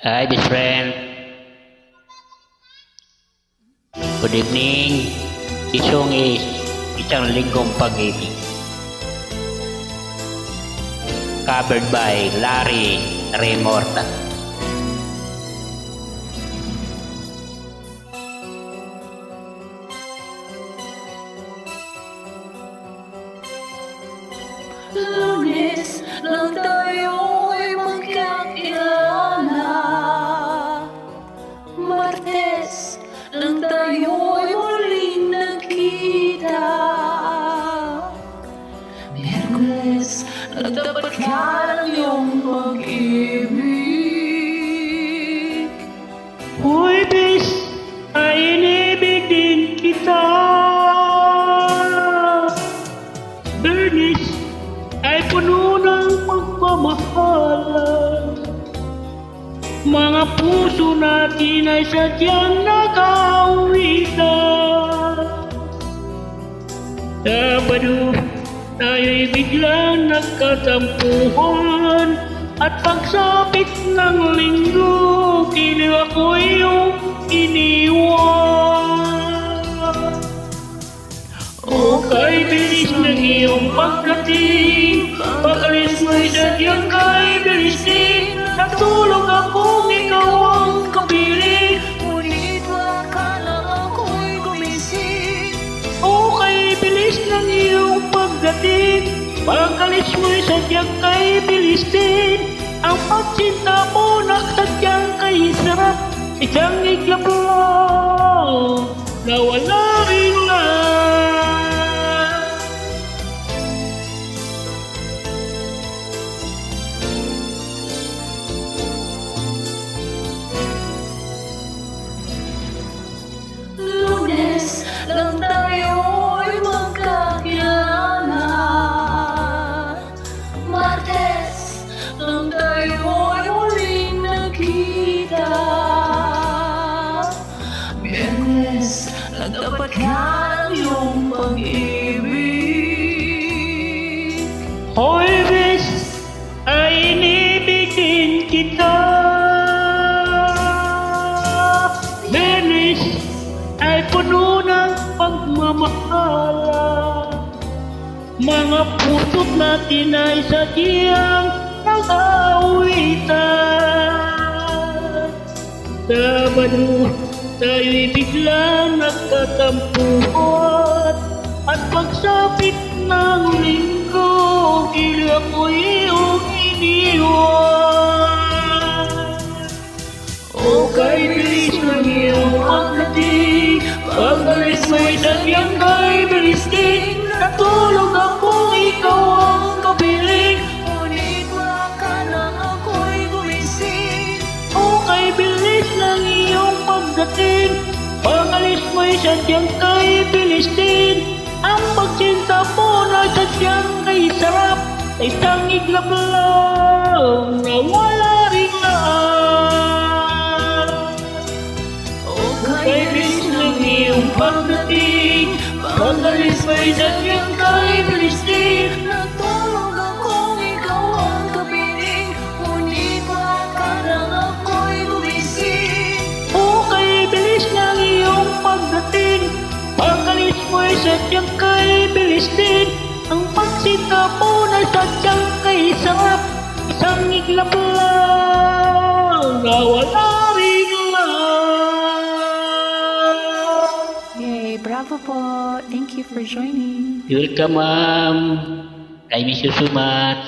Hi, best friend. Good evening. This song is Isang Linggong Pag-ibig. Covered by Larry Remorta. Lunes lang tayo'y magkakilala, Martes lang tayo'y muling nagkita, Miyerkules nagtapat ka ng iyong pag-ibig. Huwebes ay inibig din kita. Biyernes ay puno ng pagmamahalan. Mga puso natin ay sadyang nag-aawitan. Sabado tayo'y biglang nagkatampuhan, at pagsapit ng linggo, tila ako iyong iniwan. O kay bilis ng iyong pagdating, pag-alis mo'y sadyang kay bilis din. Natulog akong ikaw ang kapiling, Ngunit akala ako'y gumising. o kay bilis ng iyong pagdating, pag-alis mo'y sadyang kay bilis din. Ang pagsinta mo na sadyang kay sarap, isang iglap lang na wala rin lang. Lunes lang tayo'y magkakilala, Martes lang tayo'y muling nagkita, Miyerkules nagtapat ka ng iyong pag-ibig. Huwebes ay inibig din kita. Biyernes ay puno ng pagmamahalan. Mga puso't natin ay sadyang nag-aawitan. Sabado tayo'y biglang nagkatampuhan, at pagsapit ng linggo, tila ko iyong iniwan. O kay bilis ng iyong pagdating, pag-alis mo'y sadyang kay bilis din. Natulog akong ikaw ang kapiling, Ngunit akala ako'y gumising. o kay bilis ng iyong pagdating, pag-alis mo'y sadyang kay bilis din. Ang pagsinta mo na sadyang kay sarap, isang iglap lang na wala rin lang. O Kay bilis ng iyong pagdating, pag-alis mo'y sadyang kay bilis din. natulog akong ikaw ang kapiling, ngunit akala ako'y gumising. O kay bilis ng iyong pagdating, pag-alis mo'y sadyang kay bilis din. Ang pagsinta mo na sadyang kay sarap, isang iglap lang na wala rin lang. Yay, bravo po. Thank you for joining. Welcome, ma'am. I miss you so much.